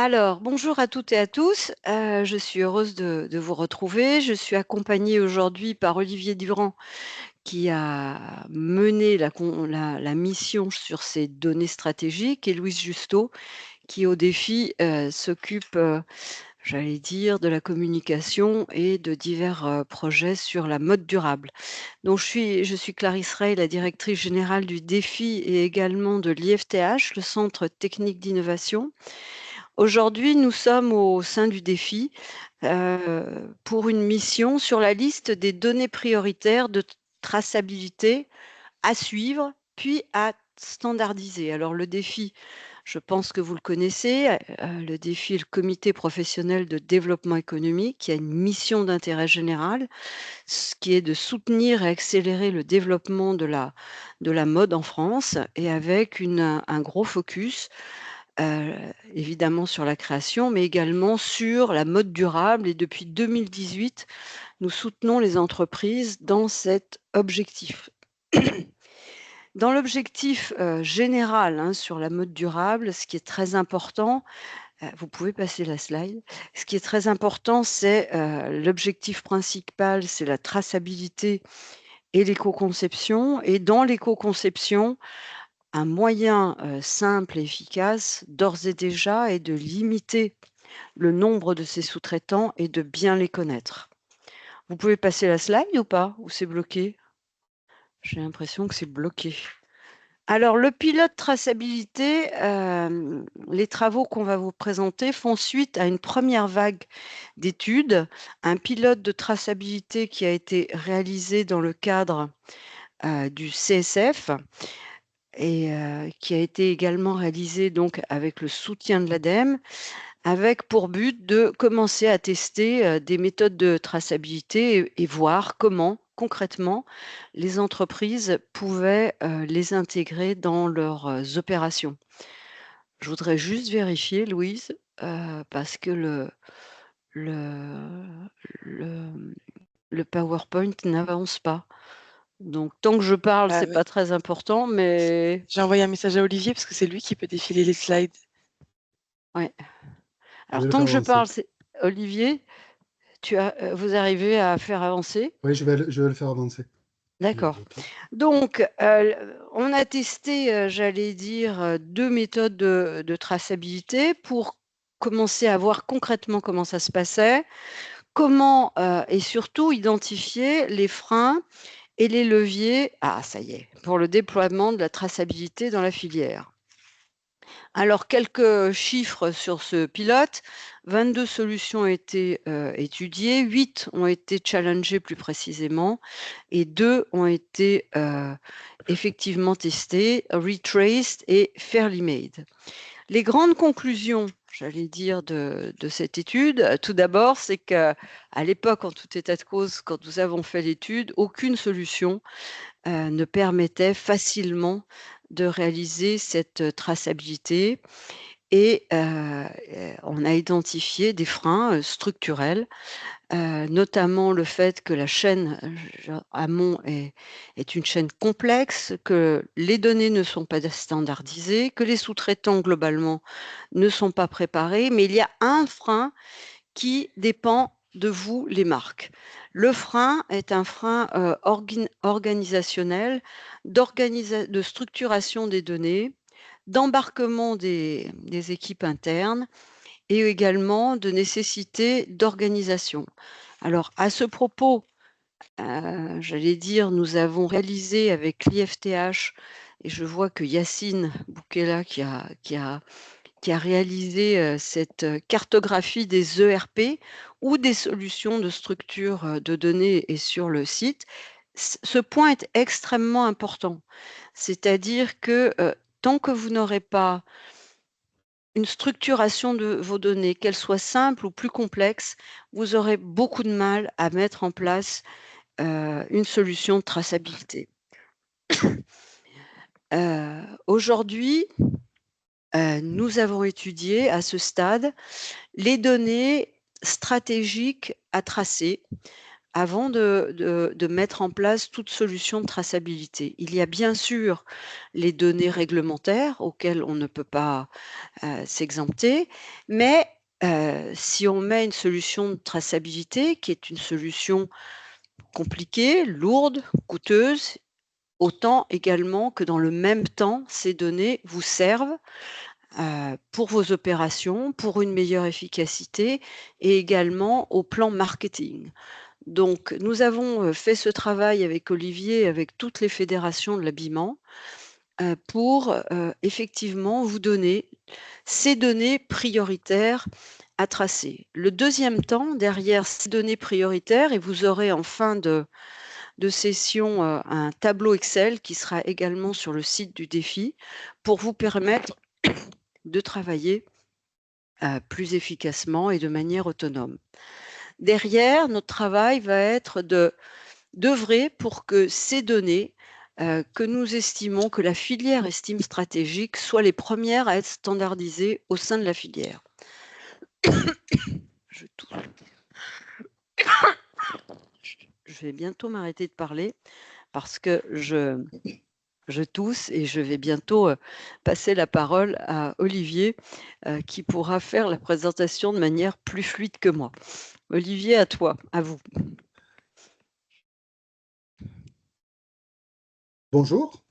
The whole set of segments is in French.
Alors, bonjour à toutes et à tous. Je suis heureuse de vous retrouver. Je suis accompagnée aujourd'hui par Olivier Durand qui a mené la mission sur ces données stratégiques et Louise Justeau qui, au défi, s'occupe, j'allais dire, de la communication et de divers projets sur la mode durable. Donc, je suis Clarisse Rey, la directrice générale du défi et également de l'IFTH, le Centre technique d'innovation. Aujourd'hui, nous sommes au sein du défi pour une mission sur la liste des données prioritaires de traçabilité à suivre, puis à standardiser. Alors le défi, je pense que vous le connaissez, le défi est le comité professionnel de développement économique qui a une mission d'intérêt général, ce qui est de soutenir et accélérer le développement de la mode en France et avec un gros focus évidemment sur la création, mais également sur la mode durable et depuis 2018, nous soutenons les entreprises dans cet objectif. Dans l'objectif, général, hein, sur la mode durable, ce qui est très important, vous pouvez passer la slide. Ce qui est très important, c'est, l'objectif principal, c'est la traçabilité et l'éco-conception et dans l'éco-conception, un moyen, simple et efficace, d'ores et déjà, est de limiter le nombre de ces sous-traitants et de bien les connaître. Vous pouvez passer la slide ou pas? Ou c'est bloqué? J'ai l'impression que c'est bloqué. Alors le pilote traçabilité, les travaux qu'on va vous présenter font suite à une première vague d'études. Un pilote de traçabilité qui a été réalisé dans le cadre, du CSF et qui a été également réalisé donc avec le soutien de l'ADEME, avec pour but de commencer à tester, des méthodes de traçabilité et voir comment, concrètement, les entreprises pouvaient, les intégrer dans leurs, opérations. Je voudrais juste vérifier, Louise, parce que le le, le PowerPoint n'avance pas. Donc tant que je parle, Ah c'est ouais. pas très important, mais J'ai envoyé un message à Olivier parce que c'est lui qui peut défiler les slides. ouais. Je Alors vais le tant faire que je avancer. parle, c'est Olivier, vous arrivez à faire avancer? Oui, je vais le faire avancer. Je vais D'accord. bloquer. Donc, on a testé, j'allais dire, 2 méthodes de traçabilité pour commencer à voir concrètement comment ça se passait, comment, et surtout identifier les freins et les leviers ça y est, pour le déploiement de la traçabilité dans la filière. Alors quelques chiffres sur ce pilote. 22 solutions ont été, étudiées, 8 ont été challengées plus précisément et 2 ont été, effectivement testées, Retraced et Fairly Made. Les grandes conclusions, j'allais dire, de cette étude, tout d'abord, c'est qu'à l'époque, en tout état de cause, quand nous avons fait l'étude, aucune solution ne permettait facilement de réaliser cette traçabilité et on a identifié des freins, structurels, notamment le fait que la chaîne, amont est une chaîne complexe, que les données ne sont pas standardisées, que les sous-traitants globalement ne sont pas préparés, mais il y a un frein qui dépend de vous, les marques. Le frein est un frein, organisationnel, de structuration des données, d'embarquement des équipes internes et également de nécessité d'organisation. Alors à ce propos, j'allais dire, nous avons réalisé avec l'IFTH et je vois que Yacine Boukela qui a réalisé, cette, cartographie des ERP ou des solutions de structure, de données est sur le site. Ce point est extrêmement important. C'est-à-dire que, tant que vous n'aurez pas une structuration de vos données, qu'elles soient simples ou plus complexes, vous aurez beaucoup de mal à mettre en place, une solution de traçabilité. Aujourd'hui, nous avons étudié à ce stade les données stratégiques à tracer, avant de mettre en place toute solution de traçabilité. Il y a bien sûr les données réglementaires auxquelles on ne peut pas, s'exempter, mais si on met une solution de traçabilité qui est une solution compliquée, lourde, coûteuse, autant également que dans le même temps, ces données vous servent, pour vos opérations, pour une meilleure efficacité et également au plan marketing. Donc nous avons, fait ce travail avec Olivier, avec toutes les fédérations de l'habillement, pour, effectivement vous donner ces données prioritaires à tracer. Le deuxième temps, derrière ces données prioritaires et vous aurez en fin de session, un tableau Excel qui sera également sur le site du défi pour vous permettre de travailler, plus efficacement et de manière autonome. Derrière, notre travail va être d'œuvrer pour que ces données, que nous estimons, que la filière estime stratégiques, soient les premières à être standardisées au sein de la filière. Je tousse. Je vais bientôt m'arrêter de parler parce que je tousse et je vais bientôt, passer la parole à Olivier, qui pourra faire la présentation de manière plus fluide que moi. Olivier, à toi, à vous. Bonjour,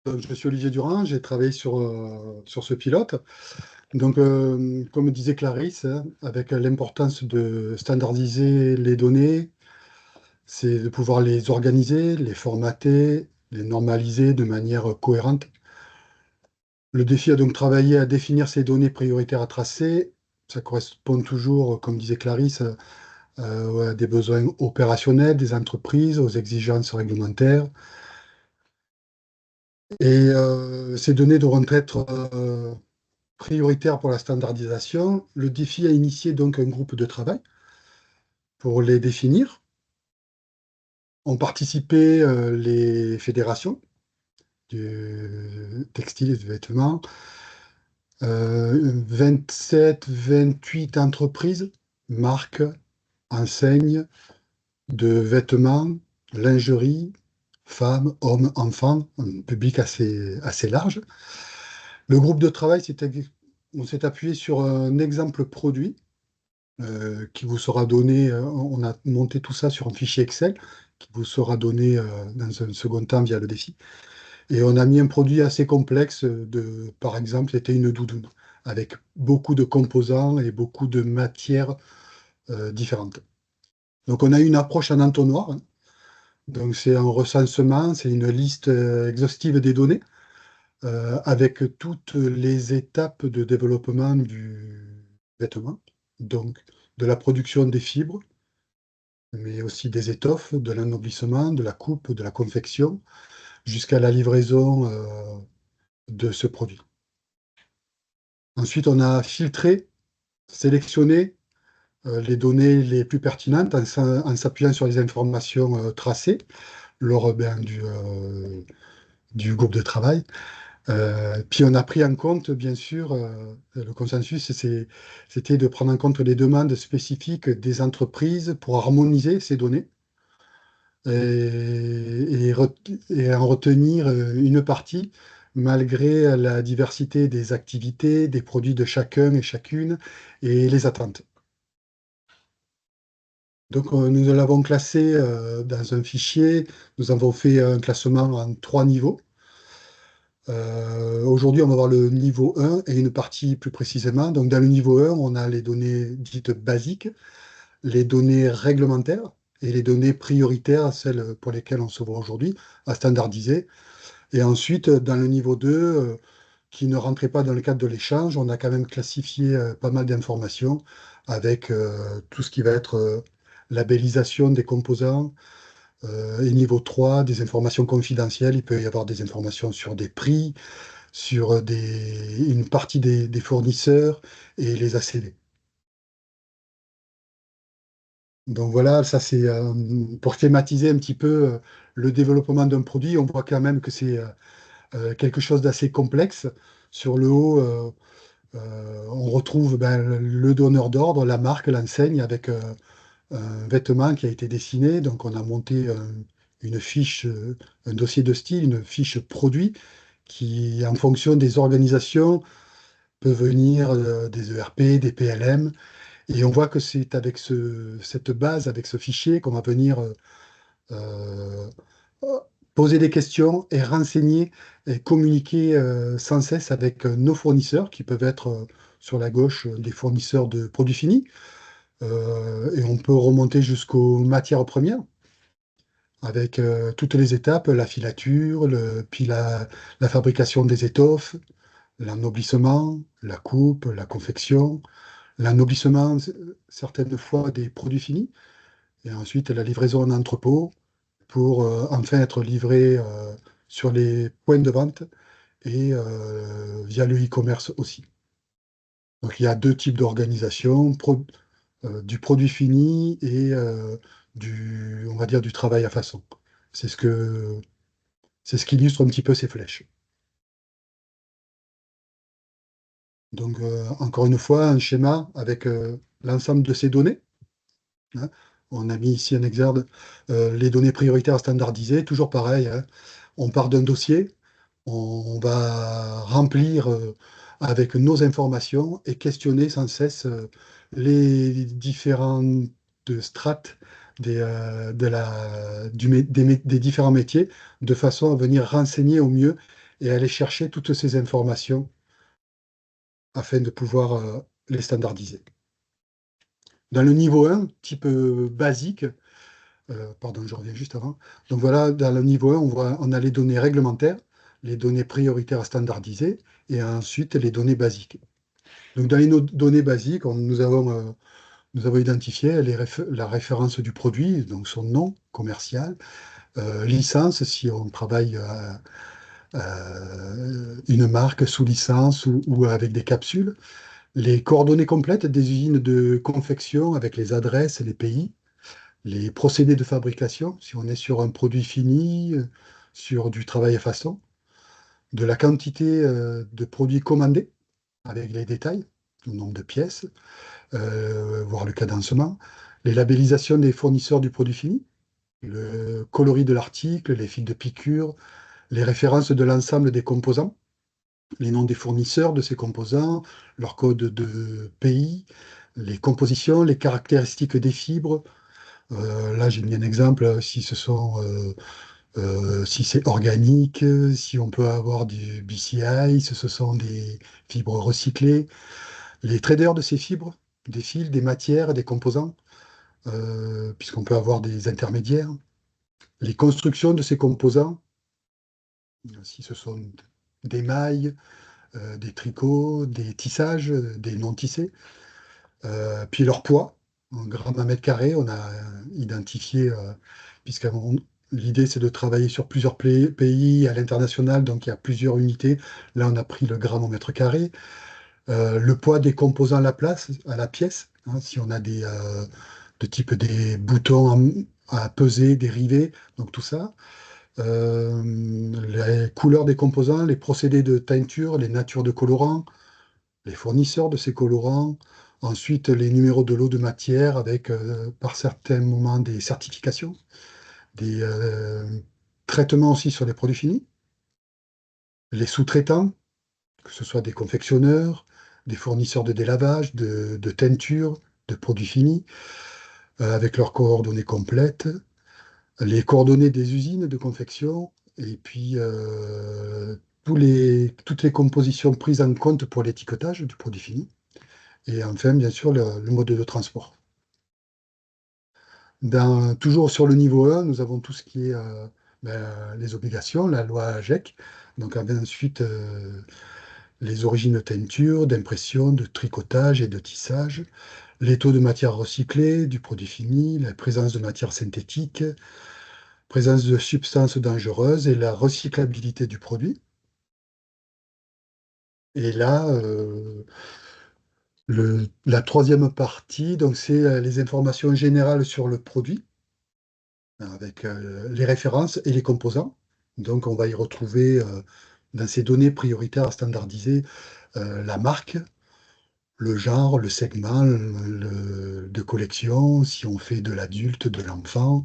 je suis Olivier Durand, j'ai travaillé sur ce pilote. Donc, comme disait Clarisse, hein, avec l'importance de standardiser les données, c'est de pouvoir les organiser, les formater, les normaliser de manière cohérente. Le défi a donc travaillé à définir ces données prioritaires à tracer. Ça correspond toujours, comme disait Clarisse, à des besoins opérationnels des entreprises, aux exigences réglementaires. Et ces données devront être prioritaires pour la standardisation. Le défi a initié donc un groupe de travail pour les définir. Ont participé les fédérations du textile et du vêtement, 27, 28 entreprises, marques, enseignes de vêtements, lingerie, femmes, hommes, enfants, un public assez large. Le groupe de travail, on s'est appuyé sur un exemple produit qui vous sera donné. On a monté tout ça sur un fichier Excel qui vous sera donné dans un second temps via le défi. Et on a mis un produit assez complexe par exemple, c'était une doudoune avec beaucoup de composants et beaucoup de matières différentes. Donc on a une approche en entonnoir, hein. Donc c'est un recensement, c'est une liste exhaustive des données avec toutes les étapes de développement du vêtement, donc de la production des fibres, mais aussi des étoffes, de l'ennoblissement, de la coupe, de la confection, jusqu'à la livraison de ce produit. Ensuite, on a filtré, sélectionné les données les plus pertinentes en s'appuyant sur les informations tracées lors du groupe de travail. Puis on a pris en compte, bien sûr, le consensus, c'était de prendre en compte les demandes spécifiques des entreprises pour harmoniser ces données et en retenir une partie malgré la diversité des activités, des produits de chacun et chacune et les attentes. Donc nous l'avons classé dans un fichier, nous avons fait un classement en 3 niveaux. Aujourd'hui, on va voir le niveau 1 et une partie plus précisément. Donc, dans le niveau 1, on a les données dites basiques, les données réglementaires et les données prioritaires, celles pour lesquelles on se voit aujourd'hui, à standardiser. Et ensuite, dans le niveau 2, qui ne rentrait pas dans le cadre de l'échange, on a quand même classifié pas mal d'informations avec tout ce qui va être labellisation des composants, et niveau 3, des informations confidentielles. Il peut y avoir des informations sur des prix, sur une partie des fournisseurs et les ACV. Donc voilà, ça c'est pour schématiser un petit peu le développement d'un produit. On voit quand même que c'est quelque chose d'assez complexe. Sur le haut, on retrouve le donneur d'ordre, la marque, l'enseigne avec un vêtement qui a été dessiné. Donc, on a monté une fiche, un dossier de style, une fiche produit qui, en fonction des organisations, peut venir des ERP, des PLM. Et on voit que c'est avec cette base, avec ce fichier, qu'on va venir euh, poser des questions et renseigner et communiquer sans cesse avec nos fournisseurs, qui peuvent être sur la gauche des fournisseurs de produits finis. Et on peut remonter jusqu'aux matières premières, avec toutes les étapes, la filature, puis la fabrication des étoffes, l'ennoblissement, la coupe, la confection, l'ennoblissement certaines fois des produits finis, et ensuite la livraison en entrepôt pour enfin être livré sur les points de vente et via le e-commerce aussi. Donc il y a deux types d'organisation, du produit fini et on va dire, du travail à façon. C'est ce que, c'est ce qui illustre un petit peu ces flèches. Donc, encore une fois, un schéma avec l'ensemble de ces données, hein. On a mis ici un exergue, les données prioritaires standardisées, toujours pareil, hein. On part d'un dossier, on va remplir avec nos informations et questionner sans cesse les différentes strates des différents métiers, de façon à venir renseigner au mieux et aller chercher toutes ces informations afin de pouvoir les standardiser. Dans le niveau 1, type basique, pardon, je reviens juste avant. Donc voilà, dans le niveau 1, on a les données réglementaires, les données prioritaires à standardiser, et ensuite les données basiques. Donc dans les données basiques, nous avons identifié la référence du produit, donc son nom commercial, licence, si on travaille une marque sous licence ou avec des capsules, les coordonnées complètes des usines de confection avec les adresses et les pays, les procédés de fabrication, si on est sur un produit fini, sur du travail à façon, de la quantité de produits commandés avec les détails, le nombre de pièces, voire le cadencement, les labellisations des fournisseurs du produit fini, le coloris de l'article, les fils de piqûre, les références de l'ensemble des composants, les noms des fournisseurs de ces composants, leur code de pays, les compositions, les caractéristiques des fibres. Là, j'ai mis un exemple, si c'est organique, si on peut avoir du BCI, si ce sont des fibres recyclées, les traders de ces fibres, des fils, des matières, des composants, puisqu'on peut avoir des intermédiaires, les constructions de ces composants, si ce sont des mailles, des tricots, des tissages, des non-tissés, puis leur poids, en grammes à mètre carré, on a identifié, puisque l'idée c'est de travailler sur plusieurs pays à l'international, donc il y a plusieurs unités. Là, on a pris le gramme au mètre carré. Le poids des composants à la pièce, hein, si on a de type des boutons à peser, des rivets, donc tout ça. Les couleurs des composants, les procédés de teinture, les natures de colorants, les fournisseurs de ces colorants, ensuite les numéros de lot de matière avec par certains moments des certifications, des traitements aussi sur les produits finis, les sous-traitants, que ce soit des confectionneurs, des fournisseurs de délavage, de teinture, de produits finis, avec leurs coordonnées complètes, les coordonnées des usines de confection, et puis toutes les compositions prises en compte pour l'étiquetage du produit fini. Et enfin, bien sûr, le mode de transport. Toujours sur le niveau 1, nous avons tout ce qui est les obligations, la loi AGEC. Donc ensuite, les origines de teinture, d'impression, de tricotage et de tissage, les taux de matière recyclée du produit fini, la présence de matière synthétique, présence de substances dangereuses et la recyclabilité du produit. Et là, la troisième partie, donc c'est les informations générales sur le produit, avec les références et les composants. Donc on va y retrouver dans ces données prioritaires à standardiser la marque, le genre, le segment de collection, si on fait de l'adulte, de l'enfant,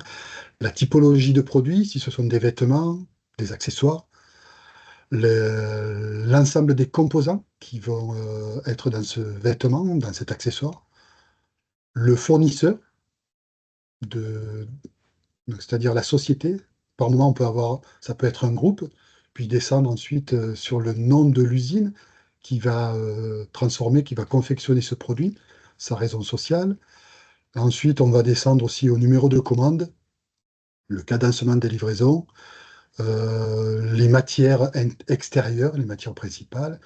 la typologie de produits, si ce sont des vêtements, des accessoires, l'ensemble des composants qui vont être dans ce vêtement, dans cet accessoire, le fournisseur, de, c'est-à-dire la société. Par moment, on peut avoir, ça peut être un groupe, puis descendre ensuite sur le nom de l'usine qui va transformer, qui va confectionner ce produit, sa raison sociale. Ensuite, on va descendre aussi au numéro de commande, le cadencement des livraisons, les matières extérieures, les matières principales,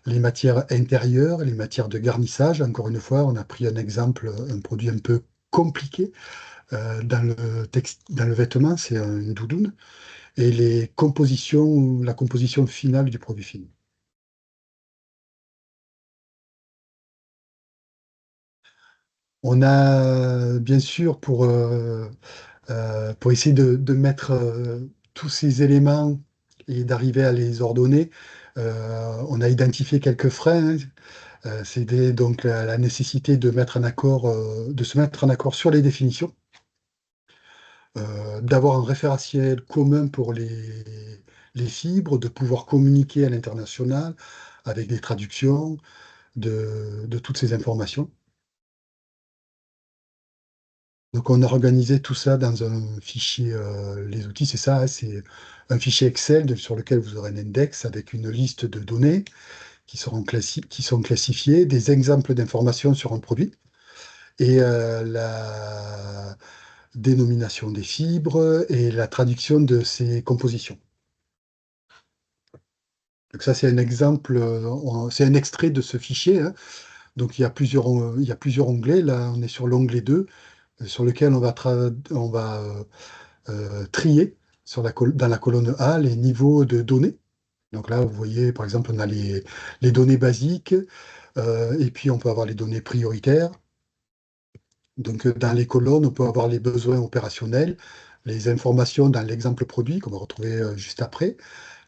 les matières intérieures, les matières de garnissage. Encore une fois, on a pris un exemple, un produit un peu compliqué dans le vêtement, c'est une doudoune, et les compositions, la composition finale du produit fini. On a bien sûr pour essayer de mettre tous ces éléments et d'arriver à les ordonner, on a identifié quelques freins, hein. Donc la nécessité de mettre un accord, de se mettre en accord sur les définitions, d'avoir un référentiel commun pour les fibres, de pouvoir communiquer à l'international avec des traductions de toutes ces informations. Donc on a organisé tout ça dans un fichier, les outils, c'est ça, hein, c'est un fichier Excel sur lequel vous aurez un index avec une liste de données qui sont classifiées, des exemples d'informations sur un produit et la dénomination des fibres et la traduction de ces compositions. Donc ça, c'est un exemple, c'est un extrait de ce fichier, hein. Donc il y a plusieurs onglets. Là, on est sur l'onglet 2, sur lequel on va trier dans la colonne A les niveaux de données. Donc là, vous voyez, par exemple, on a les données basiques, et puis on peut avoir les données prioritaires. Donc dans les colonnes, on peut avoir les besoins opérationnels, les informations dans l'exemple produit qu'on va retrouver juste après,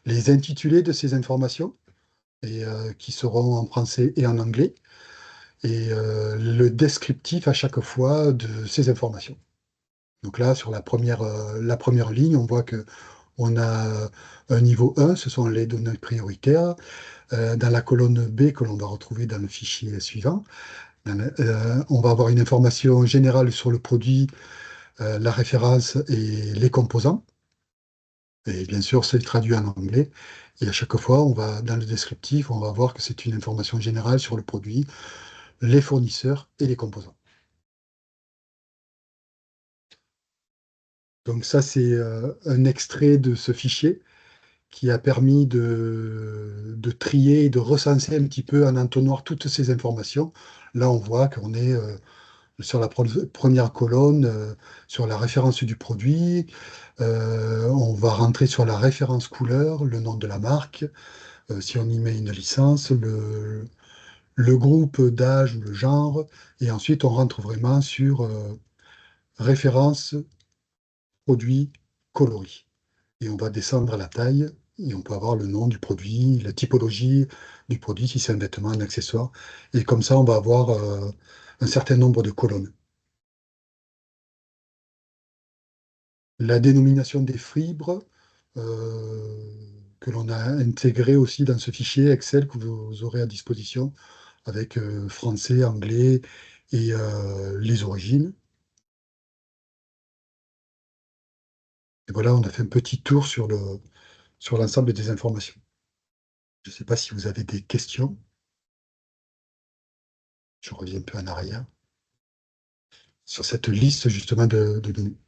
les intitulés de ces informations, et qui seront en français et en anglais, et le descriptif à chaque fois de ces informations. Donc là, sur la première ligne, on voit que on a un niveau 1, ce sont les données prioritaires. Dans la colonne B que l'on va retrouver dans le fichier suivant, on va avoir une information générale sur le produit, la référence et les composants. Et bien sûr, c'est traduit en anglais. Et à chaque fois, dans le descriptif, on va voir que c'est une information générale sur le produit, les fournisseurs et les composants. Donc ça, c'est un extrait de ce fichier qui a permis de trier et de recenser un petit peu en entonnoir toutes ces informations. Là, on voit qu'on est sur la première colonne, sur la référence du produit. On va rentrer sur la référence couleur, le nom de la marque, si on y met une licence, le groupe d'âge ou le genre, et ensuite on rentre vraiment sur référence, produit, coloris. Et on va descendre à la taille, et on peut avoir le nom du produit, la typologie du produit, si c'est un vêtement, un accessoire. Et comme ça, on va avoir un certain nombre de colonnes. La dénomination des fibres, que l'on a intégré aussi dans ce fichier Excel que vous aurez à disposition, avec français, anglais et les origines. Et voilà, on a fait un petit tour sur l'ensemble des informations. Je ne sais pas si vous avez des questions. Je reviens un peu en arrière sur cette liste justement de données.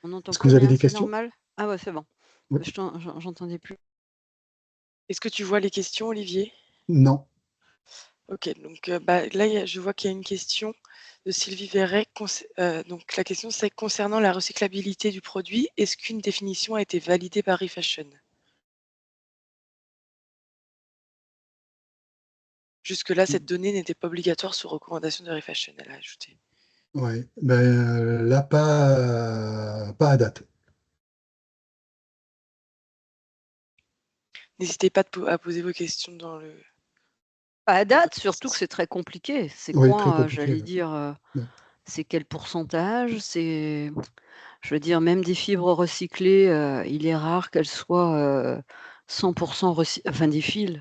On n'entend Est-ce que plus vous avez rien, des c'est questions? normal? Ah ouais, c'est bon. Oui. J'entendais plus. Est-ce que tu vois les questions, Olivier? Non. Ok, donc là, je vois qu'il y a une question de Sylvie Verret. Donc la question, c'est concernant la recyclabilité du produit, est-ce qu'une définition a été validée par eFashion? Jusque-là, cette donnée n'était pas obligatoire sous recommandation de eFashion, elle a ajouté. Ouais, ben, là, pas à date. N'hésitez pas à poser vos questions dans Pas à dans date, votre surtout que chat. c'est très compliqué. C'est Oui, très quoi, compliqué. j'allais Ouais. dire, Ouais. c'est quel pourcentage? Je veux dire, même des fibres recyclées, il est rare qu'elles soient, 100 enfin des fils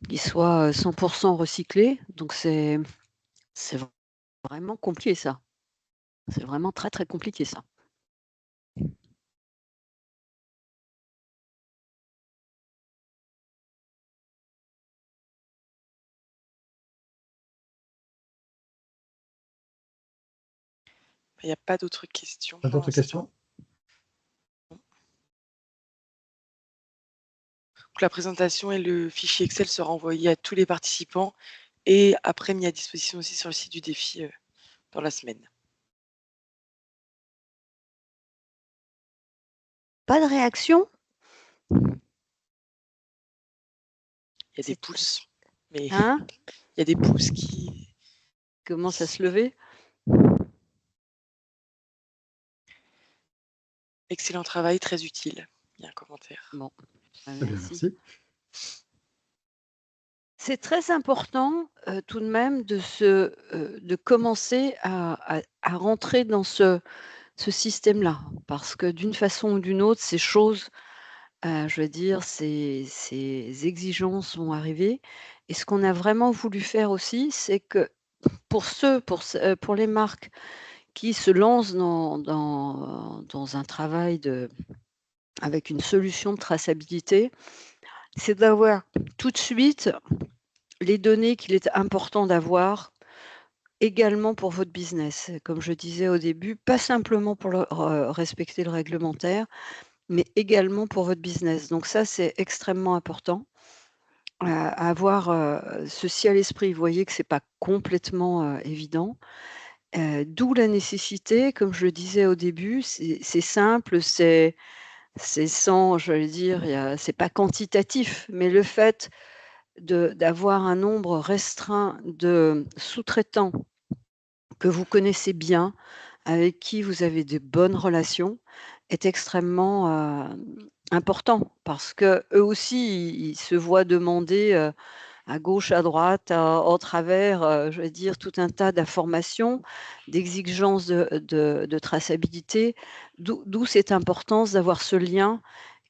qui soient, 100 recyclés. Donc c'est vraiment compliqué ça. C'est vraiment très, très compliqué ça. Il n'y a pas d'autres questions Pas pour d'autres l'instant. questions? Donc, la présentation et le fichier Excel sera envoyé à tous les participants et après mis à disposition aussi sur le site du défi dans la semaine. Pas de réaction? Il y a des C'est pouces, mais il hein? y a des pouces qui... Commence à se lever? Excellent travail, très utile. Il y a un commentaire. Bon, bah, Eh bien, merci. merci. C'est très important, tout de même de commencer à rentrer dans ce système-là. Parce que d'une façon ou d'une autre, ces choses, je veux dire, ces exigences vont arriver et ce qu'on a vraiment voulu faire aussi, c'est que pour les marques qui se lancent dans un travail avec une solution de traçabilité, c'est d'avoir tout de suite les données qu'il est important d'avoir également pour votre business. Comme je disais au début, pas simplement pour respecter le réglementaire, mais également pour votre business. Donc ça, c'est extrêmement important, à avoir, ceci à l'esprit. Vous voyez que c'est pas complètement, évident, d'où la nécessité, comme je le disais au début, c'est simple, c'est sans, j'allais dire, c'est pas quantitatif, mais le fait d'avoir un nombre restreint de sous-traitants que vous connaissez bien, avec qui vous avez de bonnes relations, est extrêmement, important. Parce qu'eux aussi, ils se voient demander, à gauche, à droite, en travers, je veux dire, tout un tas d'informations, d'exigences de traçabilité, d'où cette importance d'avoir ce lien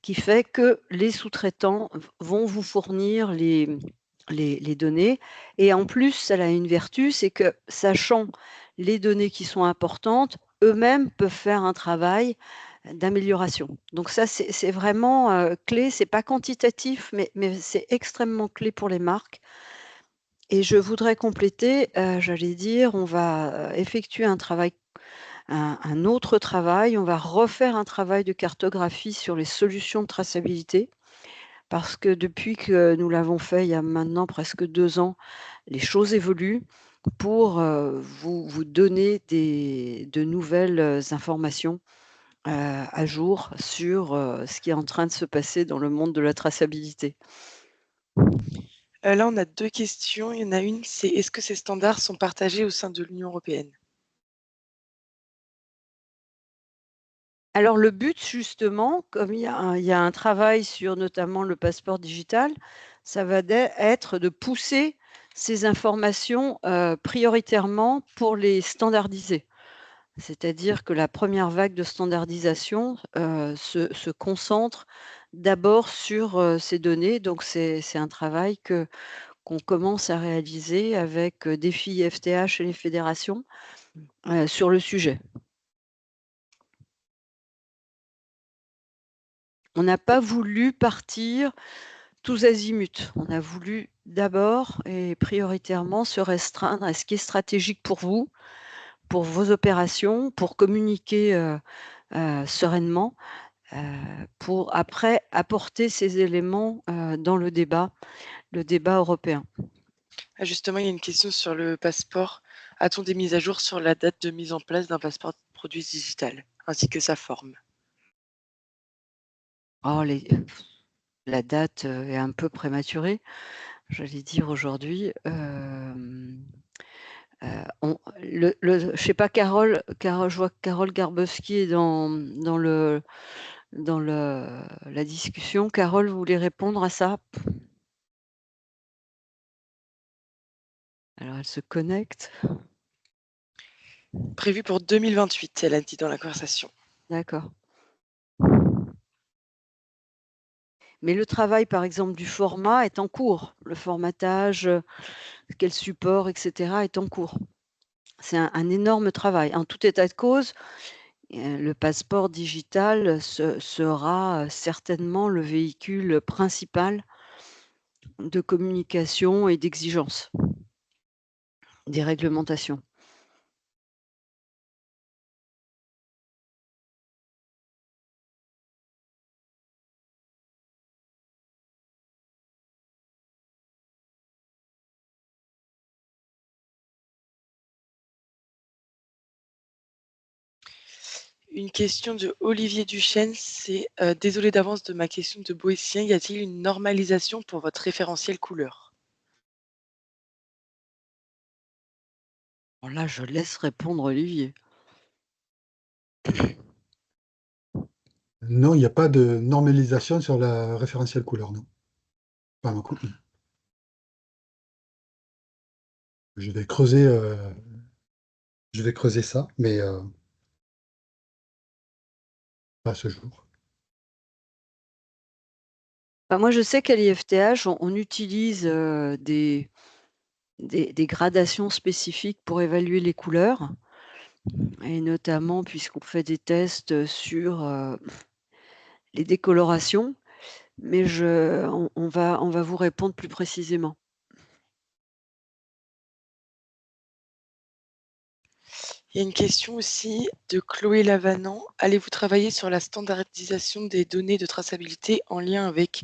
qui fait que les sous-traitants vont vous fournir les données et en plus, ça a une vertu, c'est que sachant les données qui sont importantes, eux-mêmes peuvent faire un travail d'amélioration. Donc ça, c'est vraiment, clé. C'est pas quantitatif, mais c'est extrêmement clé pour les marques et je voudrais compléter, j'allais dire, on va, effectuer un autre travail. On va refaire un travail de cartographie sur les solutions de traçabilité parce que depuis que nous l'avons fait il y a maintenant presque 2 ans, les choses évoluent pour, vous donner de nouvelles, informations, à jour sur, ce qui est en train de se passer dans le monde de la traçabilité. Là, on a 2 questions. Il y en a une, c'est est-ce que ces standards sont partagés au sein de l'Union européenne? Alors le but justement, comme il y a un travail sur notamment le passeport digital, ça va être de pousser ces informations, prioritairement pour les standardiser. C'est-à-dire que la première vague de standardisation, se concentre d'abord sur, ces données. Donc c'est un travail qu'on commence à réaliser avec, Défi FTH et les fédérations, sur le sujet. On n'a pas voulu partir tous azimuts. On a voulu d'abord et prioritairement se restreindre à ce qui est stratégique pour vous, pour vos opérations, pour communiquer, sereinement, pour après apporter ces éléments, dans le débat européen. Ah, justement, il y a une question sur le passeport. A-t-on des mises à jour sur la date de mise en place d'un passeport produit digital, ainsi que sa forme? Oh la date, est un peu prématurée, j'allais dire aujourd'hui, je sais pas Carole, je vois que Carole Garbowski est dans la discussion. Carole, vous voulez répondre à ça? Alors elle se connecte. Prévu pour 2028, elle a dit dans la conversation. D'accord. Mais le travail, par exemple, du format est en cours. Le formatage, quel support et cetera est en cours. C'est un énorme travail. En tout état de cause, le passeport digital sera, certainement le véhicule principal de communication et d'exigence des réglementations. Une question de Olivier Duchesne, c'est désolé d'avance de ma question de Boétien, y a-t-il une normalisation pour votre référentiel couleur? Alors là, je laisse répondre Olivier. Non, il n'y a pas de normalisation sur la référentiel couleur, non. Pas à ma co- Je vais creuser ça, mais pas à ce jour. Bah, moi, je sais qu'à l'IFTH, on utilise, des gradations spécifiques pour évaluer les couleurs et notamment puisqu'on fait des tests, sur, les décolorations, mais on va vous répondre plus précisément. Il y a une question aussi de Chloé Lavanant. Allez-vous travailler sur la standardisation des données de traçabilité en lien avec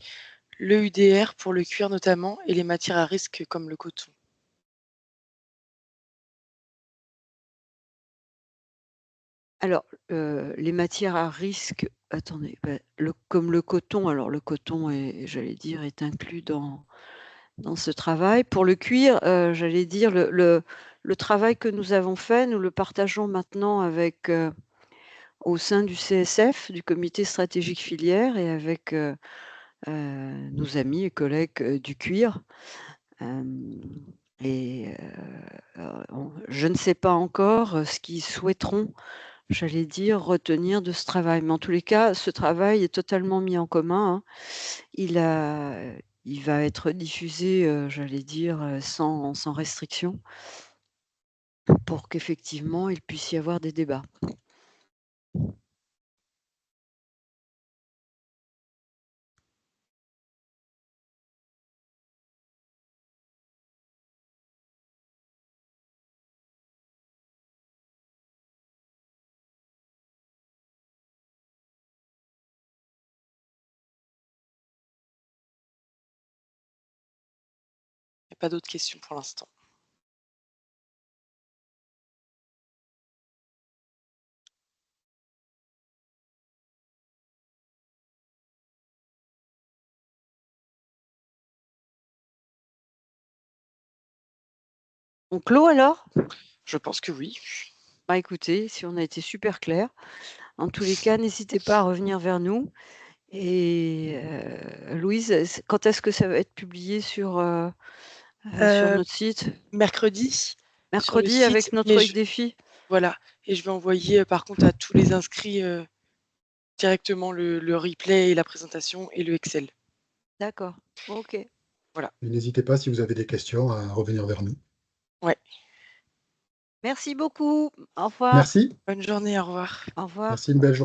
l'EUDR pour le cuir notamment et les matières à risque comme le coton? Alors, les matières à risque, attendez, comme le coton, alors le coton j'allais dire, est inclus dans ce travail. Pour le cuir, j'allais dire le travail que nous avons fait, nous le partageons maintenant avec, au sein du CSF, du comité stratégique filière et avec, nos amis et collègues, du cuir. Hem et je ne sais pas encore, ce qu'ils souhaiteront, j'allais dire, retenir de ce travail. Mais en tous les cas, ce travail est totalement mis en commun, hein. Il a il va être diffusé, j'allais dire, sans restriction pour qu'effectivement il puisse y avoir des débats. Il n'y a pas d'autres questions pour l'instant. On clôt alors? Je pense que oui. Bah, écoutez, si on a été super clair, en tous les cas, n'hésitez pas à revenir vers nous et Louise, quand est-ce que ça va être publié sur Heu, notre site? Mercredi sur le Mercredi site, avec notre mais œil défi? voilà, et je vais envoyer, par contre à tous les inscrits, directement le replay et la présentation et le Excel. D'accord, OK. Voilà. Et n'hésitez pas, si vous avez des questions, à revenir vers nous. Ouais. Merci beaucoup. Au revoir. Merci, Bonne journée, au revoir. Au revoir. merci, une belle journée.